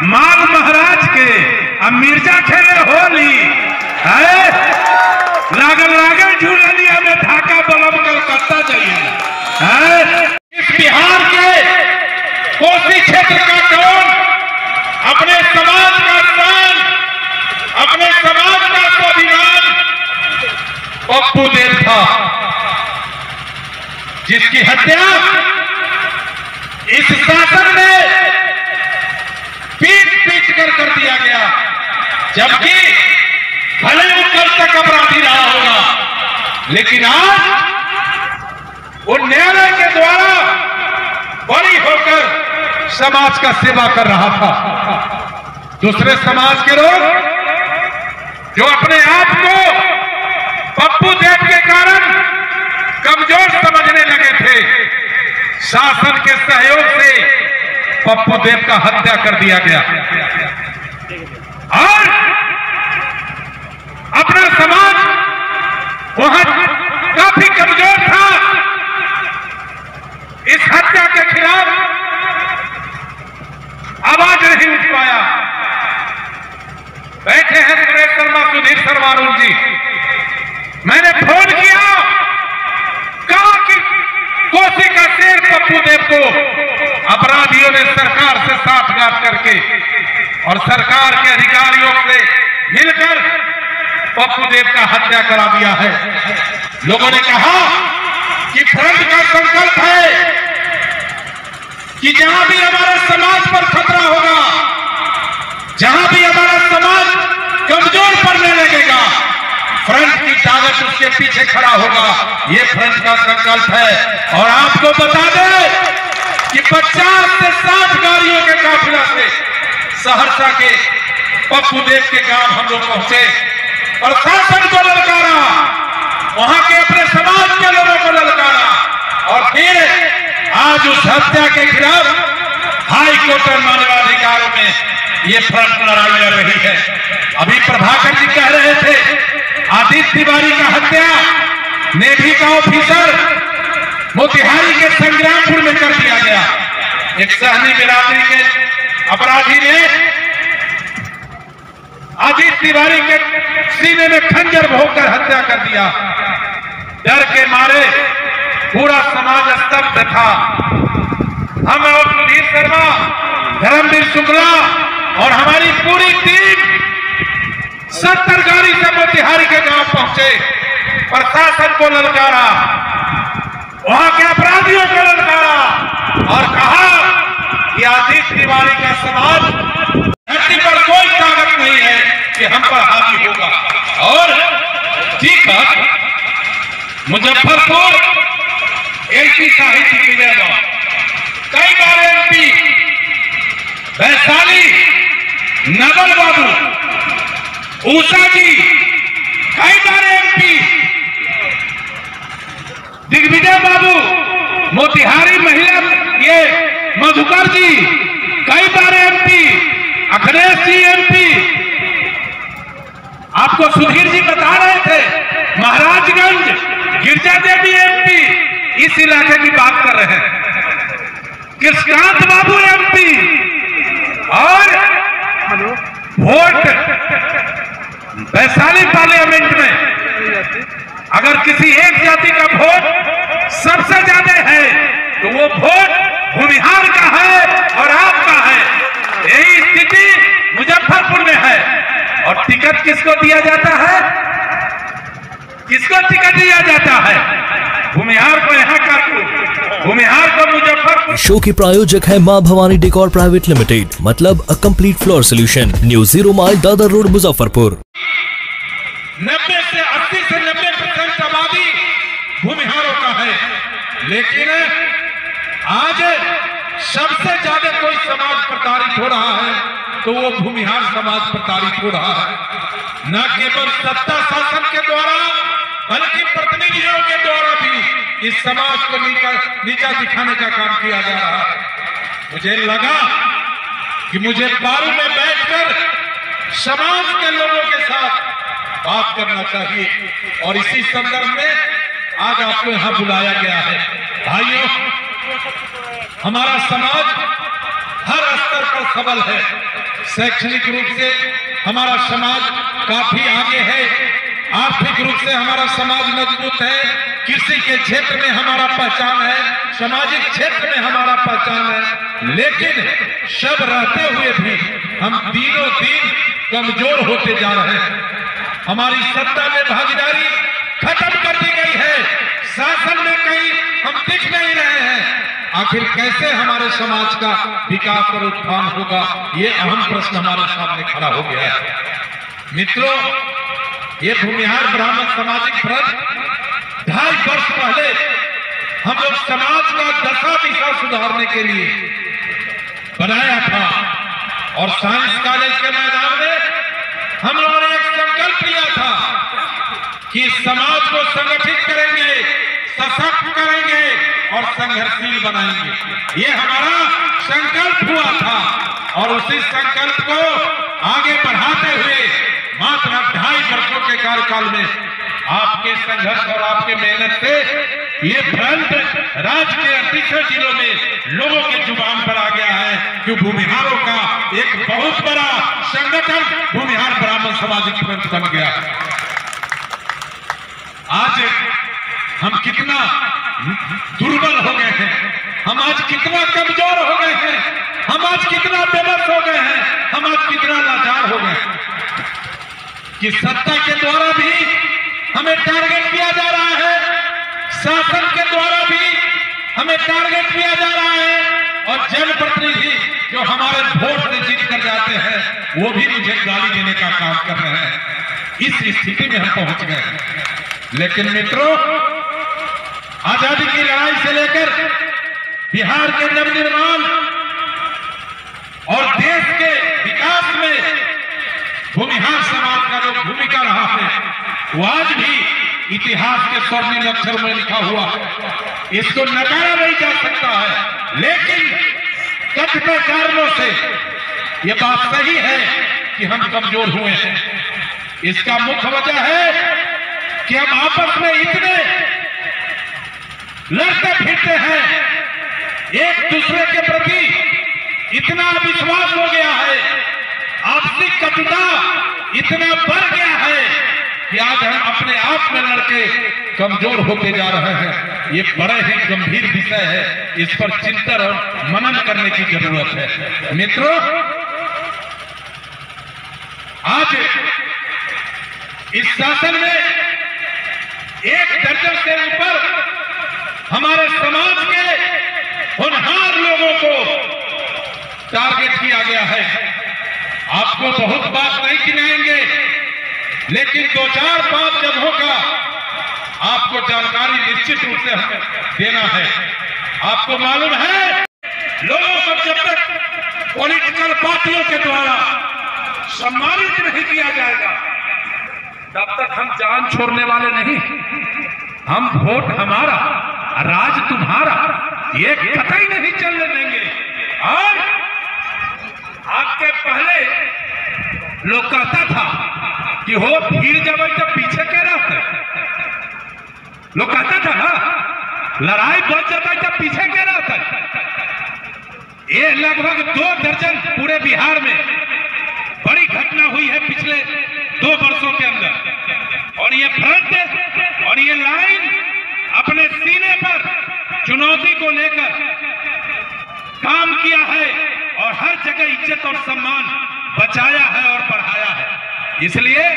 माल महाराज के अब मिर्जा खेले होली है लागल लागल झूलनिया में ढाका बलम कलकत्ता जाइए। इस बिहार के कोसी क्षेत्र का कौन अपने समाज का स्थान, अपने समाज का स्वाभिमान पप्पू देव था, जिसकी हत्या इस शासन में पीट कर दिया गया, जबकि भले वो कल तक अपराधी रहा होगा, लेकिन आज वो न्यायालय के द्वारा बरी होकर समाज का सेवा कर रहा था। दूसरे समाज के लोग जो अपने आप को पप्पू देव के कारण कमजोर समझने लगे थे, शासन के सहयोग से पप्पू देव का हत्या कर दिया गया और अपना समाज वहां काफी कमजोर था। इस हत्या के खिलाफ आवाज नहीं उठ पाया। बैठे हैं सुरेश शर्मा, सुधीर शर्मा अरुण जी, मैंने फोन किया, कहा कि कोसी का शेर पप्पू देव को अपराधियों ने सरकार से साठगांठ करके और सरकार के अधिकारियों से मिलकर पप्पू देव का हत्या करा दिया है। लोगों ने कहा कि फ्रंट का संकल्प है कि जहां भी हमारे समाज पर खतरा होगा, जहां भी हमारा समाज कमजोर पड़ने लगेगा, फ्रंट की ताकत उसके पीछे खड़ा होगा। ये फ्रंट का संकल्प है। और आपको बता दें कि 50 से 60 गाड़ियों के काफिला से सहरसा के पप्पू देव के गांव हम लोग पहुंचे और शासन को ललकारा, वहां के अपने समाज के लोगों को ललकारा और फिर आज उस हत्या के खिलाफ हाई कोर्ट और मानवाधिकारों में ये फ्रंट लड़ाई लड़ रही है। अभी प्रभाकर जी कह रहे थे आदित्य तिवारी का हत्या नेवी का ऑफिसर मोतिहारी के संग्रामपुर में कर दिया गया। एक सहनी बिरादरी के अपराधी ने आदित्य तिवारी के सीने में खंजर भोंककर हत्या कर दिया। डर के मारे पूरा समाज स्तब्ध था। हम और सुधीर शर्मा, धर्मवीर शुक्ला और हमारी पूरी टीम 70 गाड़ी से मोतिहारी के गांव पहुंचे, प्रशासन को ललकारा, वहां के अपराधियों को ललकारा और कहा कि आदित्य तिवारी का समाज धरती पर कोई ताकत नहीं है कि हम पर हावी होगा। और ठीक है, मुजफ्फरपुर एमपी साहित्य विजयवा, कई बार एमपी, वैशाली नवल बाबू, ऊषा जी कई बार एमपी, दिग्विजय बाबू, मोतिहारी महिला ये मधुकर जी कई बार एमपी, अखिलेश जी एमपी। आपको सुधीर जी बता रहे थे महाराजगंज गिरजा देवी एमपी, इस इलाके की बात कर रहे हैं। कृष्णकांत बाबू एमपी और वोट वैशाली पार्लियामेंट में अगर किसी एक जाति का वोट सबसे ज्यादा है तो वो वोट भूमिहार का है और आपका है। यही स्थिति मुजफ्फरपुर में है। और टिकट किसको दिया जाता है? किसको टिकट दिया जाता है? भूमिहार को यहाँ का, भूमिहार को मुजफ्फरपुर। शो के प्रायोजक है मां भवानी डेकोर प्राइवेट लिमिटेड, मतलब a complete floor solution, new 0 mile Dadar road Muzaffarpur. 90 से 80 से 90% आबादी भूमिहारों का है, लेकिन आज सबसे ज्यादा कोई समाज प्रताड़ित हो रहा है तो वो भूमिहार समाज प्रताड़ित हो रहा है। न केवल सत्ता शासन के द्वारा बल्कि प्रतिनिधियों के द्वारा भी इस समाज को नीचा दिखाने का काम किया जा रहा है। मुझे लगा कि मुझे बारू में बैठकर समाज के लोगों के साथ बात करना चाहिए और इसी संदर्भ में आज आपको यहां बुलाया गया है। भाइयों, हमारा समाज हर स्तर पर सबल है। शैक्षणिक रूप से हमारा समाज काफी आगे है, आर्थिक रूप से हमारा समाज मजबूत है, कृषि के क्षेत्र में हमारा पहचान है, सामाजिक क्षेत्र में हमारा पहचान है। लेकिन सब रहते हुए भी हम दिनों दिन कमजोर होते जा रहे हैं। हमारी सत्ता में भागीदारी खत्म कर दी गई है, शासन में कहीं हम दिख नहीं रहे हैं। आखिर कैसे हमारे समाज का विकास और उत्थान होगा, ये अहम प्रश्न हमारे सामने खड़ा हो गया है। मित्रों, ये भूमिहार ब्राह्मण सामाजिक फ्रंट 2.5 वर्ष पहले हम लोग समाज का दशा दिशा सुधारने के लिए बनाया था और साइंस कॉलेज के मैदान में हम लोगों ने एक संकल्प लिया था कि समाज को संगठित करेंगे, सशक्त करेंगे और संघर्षशील बनाएंगे। ये हमारा संकल्प हुआ था और उसी संकल्प को आगे बढ़ाते हुए मात्र 2.5 वर्षों के कार्यकाल में आपके संघर्ष और आपके मेहनत से ये फ्रंट राज्य के 38 जिलों में लोगों के जुबान पर आ गया है कि भूमिहारों का एक बहुत बड़ा संगठन भूमिहार ब्राह्मण सामाजिक फ्रंट बन गया। आज हम कितना दुर्बल हो गए हैं, हम आज कितना कमजोर हो गए हैं, हम आज कितना बेबस हो गए हैं, हम आज कितना लाचार हो गए हैं कि सत्ता के द्वारा भी हमें टारगेट किया जा रहा है, शासन के द्वारा भी हमें टारगेट किया जा रहा है और जनप्रतिनिधि जो हमारे वोट से जीत कर जाते हैं वो भी मुझे गाली देने का काम कर रहे हैं। इस स्थिति में हम पहुंच गए। लेकिन मित्रों, आजादी की लड़ाई से लेकर बिहार के नवनिर्माण और देश के विकास में भूमिहार समाज का जो भूमिका रहा है वो आज भी इतिहास के स्वर्णिम अक्षर में लिखा हुआ है, इसको नकारा नहीं जा सकता है। लेकिन कथित कारणों से ये बात सही है कि हम कमजोर हुए हैं। इसका मुख्य वजह है कि हम आपस में इतने लड़ते फिरते हैं, एक दूसरे के प्रति इतना विश्वास हो गया है, आपसी कटुता इतना बढ़ गया है कि आज हम अपने आप में लड़के कमजोर होते जा रहे हैं। ये बड़े ही गंभीर विषय है, इस पर चिंतन और मनन करने की जरूरत है। मित्रों, आज इस शासन में 1 दर्जन से ऊपर हमारे समाज के होनहार लोगों को टारगेट किया गया है। आपको बहुत बात नहीं गिनाएंगे, लेकिन 2-4-5 जगहों का आपको जानकारी निश्चित रूप से हमें देना है। आपको मालूम है, लोगों को जब तक पॉलिटिकल पार्टियों के द्वारा सम्मानित नहीं किया जाएगा तब तक हम जान छोड़ने वाले नहीं। हम वोट हमारा, राज तुम्हारा, ये कतई नहीं चलने देंगे। और आपके पहले लोग कहता था कि हो भीड़ जब तो पीछे कह रहा, लोग कहता था ना, लड़ाई बढ़ जाता है तो पीछे कह रहा था। ये लगभग 2 दर्जन पूरे बिहार में बड़ी घटना हुई है पिछले 2 वर्षों के अंदर। और ये फ्रंट और ये लाइन अपने सीने पर चुनौती को लेकर काम किया है और हर जगह इज्जत और सम्मान बचाया है और बढ़ाया है। इसलिए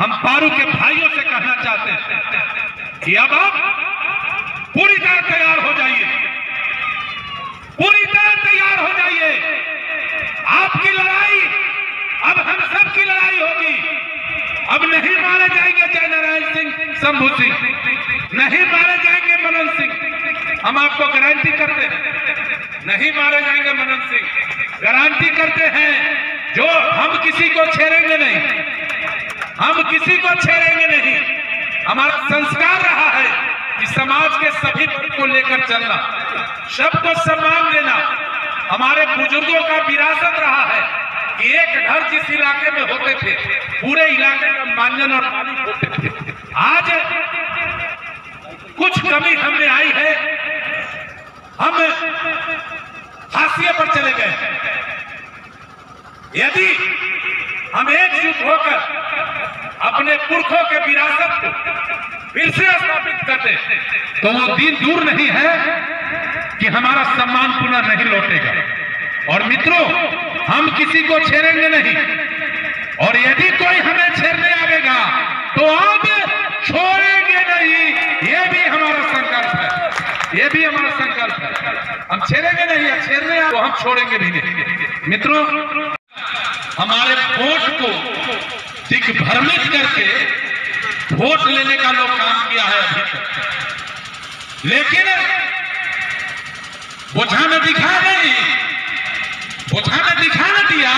हम पारू के भाइयों से कहना चाहते हैं कि अब आप पूरी तरह तैयार हो जाइए, पूरी तरह तैयार हो जाइए। आपकी लड़ाई अब हम सब की लड़ाई होगी। अब नहीं मारे जाएंगे जयनारायण सिंह, शंभू सिंह, नहीं मारे जाएंगे मनन सिंह। हम आपको गारंटी करते हैं, नहीं मारे जाएंगे मनन सिंह। गारंटी करते हैं, जो हम किसी को छेड़ेंगे नहीं, हम किसी को छेड़ेंगे नहीं। हमारा संस्कार रहा है कि समाज के सभी वर्ग को लेकर चलना, सबको सम्मान देना। हमारे बुजुर्गों का विरासत रहा है कि एक घर जिस इलाके में होते थे पूरे इलाके का मांजन और मालिक होते थे। आज कुछ कमी हमें आई है। हम हाशिए पर चले गए। यदि हम एकजुट होकर अपने पुरखों के विरासत को फिर से स्थापित करते तो वो दिन दूर नहीं है कि हमारा सम्मान पुनः नहीं लौटेगा। और मित्रों, हम किसी को छेड़ेंगे नहीं, और यदि कोई हमें छेड़ने आएगा तो अब छोड़ेंगे नहीं। ये भी हमारा संकल्प है, ये भी हमारा संकल्प है। हम छेड़ेंगे नहीं, या छेड़ने तो हम छोड़ेंगे भी नहीं। मित्रों, हमारे वोट को दिग्भ्रमित करके वोट लेने का लोग काम किया है अभी तक, लेकिन बोझा में दिखा नहीं, बोझा में दिखा न दिया।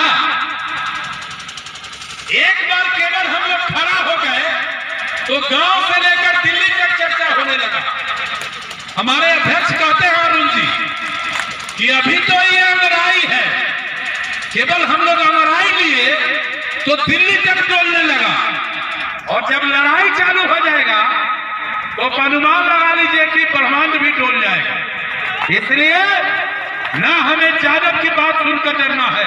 एक बार केवल हम लोग खड़ा हो गए तो गांव से लेकर दिल्ली तक चर्चा होने लगा। हमारे अध्यक्ष कहते हैं अरुण जी कि अभी तो ये अंगराई है, केवल हम लोग अंगराई लिए तो दिल्ली तक डोलने लगा, और जब लड़ाई चालू हो जाएगा तो अनुमान लगा लीजिए कि ब्रह्मांड भी डोल जाएगा। इसलिए ना हमें जादव की बात सुनकर डरना है,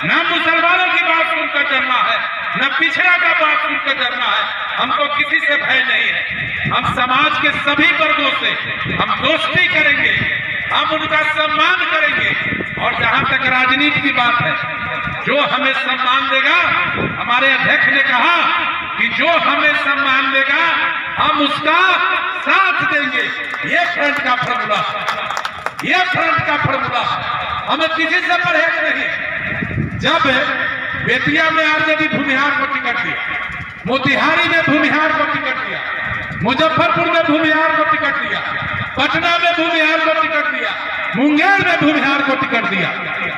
ना मुसलमानों की बात सुनकर डरना है, न पिछड़ा का बात सुनकर डरना है। हमको किसी से भय नहीं है। हम समाज के सभी वर्गों से हम दोस्ती करेंगे, हम उनका सम्मान करेंगे। और जहां तक राजनीति की बात है, जो हमें सम्मान देगा, हमारे अध्यक्ष ने कहा कि जो हमें सम्मान देगा हम उसका साथ देंगे। ये फ्रंट का फॉर्मूला, ये फ्रंट का फॉर्मूला। हमें किसी से परहेज नहीं। जब बेतिया में आरजेडी भूमिहार को टिकट दिया, मोतिहारी में भूमिहार को टिकट दिया, मुजफ्फरपुर में भूमिहार को टिकट दिया, पटना में भूमिहार को टिकट दिया, मुंगेर में भूमिहार को टिकट दिया,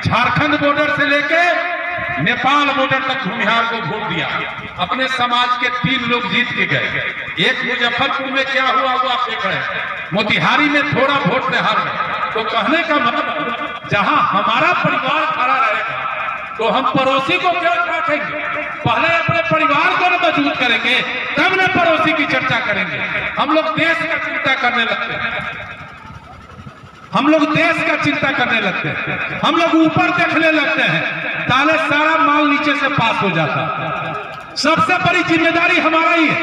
झारखंड बॉर्डर से लेके नेपाल बॉर्डर तक भूमिहार को वोट दिया। अपने समाज के 3 लोग जीत के गए। एक मुजफ्फरपुर में क्या हुआ वो आप देख रहे हैं, मोतिहारी में थोड़ा वोट से हार गए। तो कहने का मतलब, जहां हमारा परिवार खड़ा रहेगा तो हम पड़ोसी को क्यों रखेंगे? पहले अपने परिवार को न मजबूत करेंगे, तब न पड़ोसी की चर्चा करेंगे। हम लोग देश का चिंता करने लगते हैं, हम लोग देश का चिंता करने लगते हैं, हम लोग ऊपर देखने लगते हैं, ताले सारा माल नीचे से पास हो जाता है। सबसे बड़ी जिम्मेदारी हमारा ही है।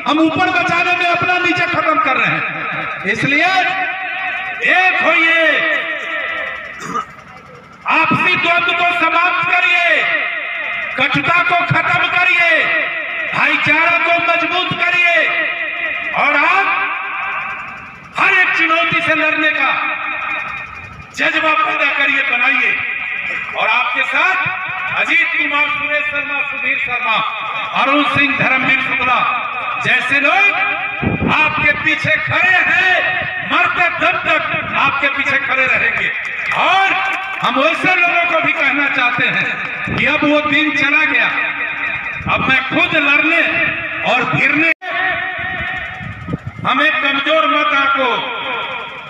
हम ऊपर बचाने में अपना नीचे खत्म कर रहे हैं। इसलिए एक होइए, आपसी द्वंद्व को समाप्त करिए, कटुता को खत्म करिए, भाईचारा को मजबूत करिए, और आप हर एक चुनौती से लड़ने का जज्बा पैदा करिए, बनाइए। और आपके साथ अजीत कुमार, सुरेश शर्मा, सुधीर शर्मा, अरुण सिंह, धर्मवीर शुक्ला जैसे लोग आपके पीछे खड़े हैं, मरते दम तक आपके पीछे खड़े रहेंगे। और हम वैसे लोगों को भी कहना चाहते हैं कि अब वो दिन चला गया, अब मैं खुद लड़ने और भिड़ने, हमें कमजोर मत आको,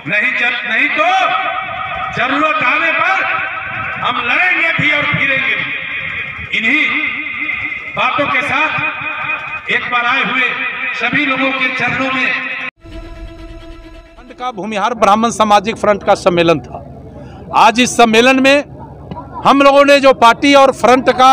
नहीं तो जरूरत आने पर हम लड़ेंगे भी और भिड़ेंगे भी। इन्हीं बातों के साथ एक बार आए हुए सभी लोगों के चरणों में का भूमिहार ब्राह्मण सामाजिक फ्रंट का सम्मेलन था। आज इस सम्मेलन में हम लोगों ने जो पार्टी और फ्रंट का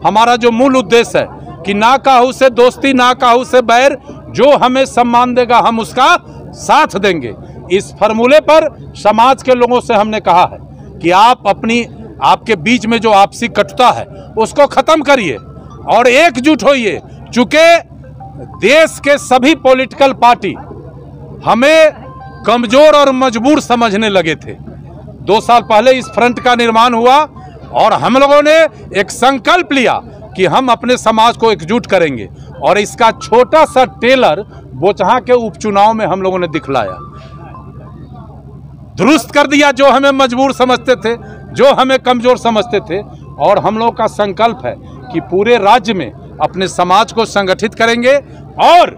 हमारा जो मूल उद्देश्य है कि ना काहू से दोस्ती, ना काहू से बैर, जो हमें सम्मान देगा हम उसका साथ देंगे। इस फॉर्मूले पर समाज के लोगों से हमने कहा है कि आपके बीच में जो आपसी कटुता है उसको खत्म करिए और एकजुट होइए। चूंकि देश के सभी पॉलिटिकल पार्टी हमें कमजोर और मजबूर समझने लगे थे। 2 साल पहले इस फ्रंट का निर्माण हुआ और हम लोगों ने एक संकल्प लिया कि हम अपने समाज को एकजुट करेंगे, और इसका छोटा सा टेलर बोचहा के उपचुनाव में हम लोगों ने दिखलाया, दुरुस्त कर दिया जो हमें मजबूर समझते थे, जो हमें कमजोर समझते थे। और हम लोग का संकल्प है कि पूरे राज्य में अपने समाज को संगठित करेंगे, और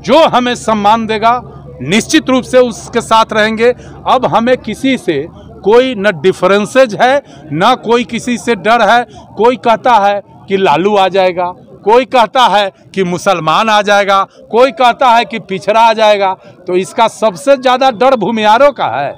जो हमें सम्मान देगा निश्चित रूप से उसके साथ रहेंगे। अब हमें किसी से कोई न डिफरेंसेज है, न कोई किसी से डर है। कोई कहता है कि लालू आ जाएगा, कोई कहता है कि मुसलमान आ जाएगा, कोई कहता है कि पिछड़ा आ जाएगा। तो इसका सबसे ज़्यादा डर भूमिहारों का है।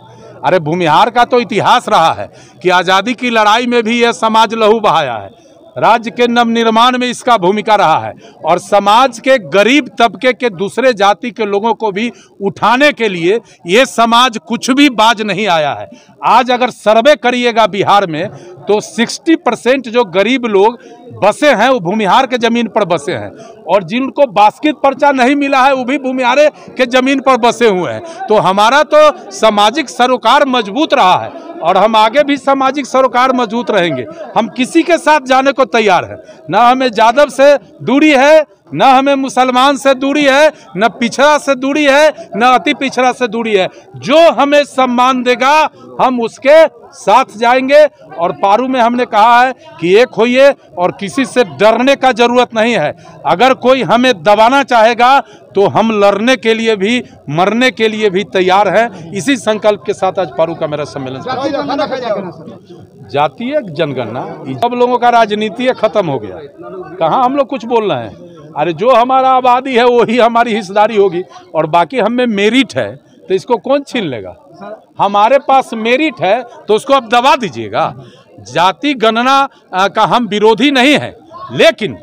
अरे भूमिहार का तो इतिहास रहा है कि आज़ादी की लड़ाई में भी यह समाज लहू बहाया है, राज्य के नवनिर्माण में इसका भूमिका रहा है और समाज के गरीब तबके के दूसरे जाति के लोगों को भी उठाने के लिए ये समाज कुछ भी बाज नहीं आया है। आज अगर सर्वे करिएगा बिहार में तो 60% जो गरीब लोग बसे हैं वो भूमिहार के ज़मीन पर बसे हैं और जिनको बास्केट पर्चा नहीं मिला है वो भी भूमिहारे के ज़मीन पर बसे हुए हैं। तो हमारा तो सामाजिक सरोकार मजबूत रहा है और हम आगे भी सामाजिक सरोकार मजबूत रहेंगे। हम किसी के साथ जाने को तैयार हैं, ना हमें यादव से दूरी है, न हमें मुसलमान से दूरी है, न पिछड़ा से दूरी है, न अति पिछड़ा से दूरी है। जो हमें सम्मान देगा हम उसके साथ जाएंगे। और पारू में हमने कहा है कि एक होइए और किसी से डरने का जरूरत नहीं है। अगर कोई हमें दबाना चाहेगा तो हम लड़ने के लिए भी मरने के लिए भी तैयार हैं। इसी संकल्प के साथ आज पारू का मेरा सम्मेलन। जातीय जनगणना सब लोगों का राजनीति खत्म हो गया, कहाँ हम लोग कुछ बोल रहे हैं। अरे जो हमारा आबादी है वही हमारी हिस्सेदारी होगी और बाकी हमें मेरिट है तो इसको कौन छीन लेगा। हमारे पास मेरिट है तो उसको अब दबा दीजिएगा। जाति गणना का हम विरोधी नहीं है, लेकिन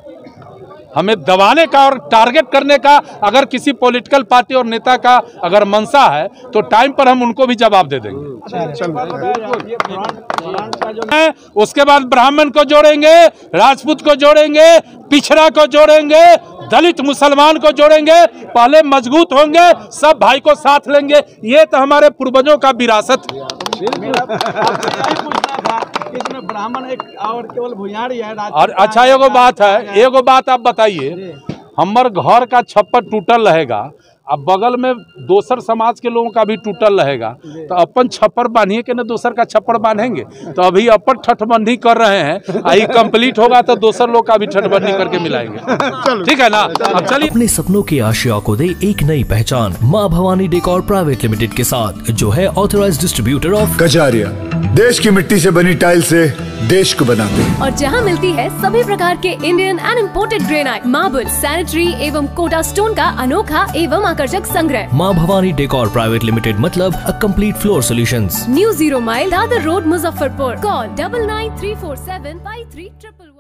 हमें दबाने का और टारगेट करने का अगर किसी पॉलिटिकल पार्टी और नेता का अगर मंशा है तो टाइम पर हम उनको भी जवाब दे देंगे। उसके बाद ब्राह्मण को जोड़ेंगे, राजपूत को जोड़ेंगे, पिछड़ा को जोड़ेंगे, दलित मुसलमान को जोड़ेंगे। पहले मजबूत होंगे, सब भाई को साथ लेंगे। ये तो हमारे पूर्वजों का विरासत है। इसमें ब्राह्मण एक और केवल भूमिहार है। और अच्छा एगो बात आप बताइए, हमार घर का छप्पर टूटल रहेगा, अब बगल में दोसर समाज के लोगों का भी टूटल रहेगा तो अपन छप्पर बांधिए के ना दोसर का छप्पर बांधेंगे। तो अभी अपन ठठबंदी कर रहे हैं, आई कंप्लीट होगा तो दोसर लोग का भी ठठबंदी करके मिलाएंगे। ठीक है ना। अब चलिए अपने सपनों की आशिया को दे एक नई पहचान माँ भवानी डेकोर प्राइवेट लिमिटेड के साथ, जो है ऑथराइज्ड डिस्ट्रीब्यूटर ऑफ कजारिया। देश की मिट्टी से बनी टाइल से देश को बनाते हैं और जहां मिलती है सभी प्रकार के Indian and imported granite, marble, sanitary एवं कोटा स्टोन का अनोखा एवं आकर्षक संग्रह। माँ भवानी डेकोर प्राइवेट लिमिटेड मतलब a complete floor solutions. New 0 mile Dadar road, Muzaffarpur. Call 9934753011।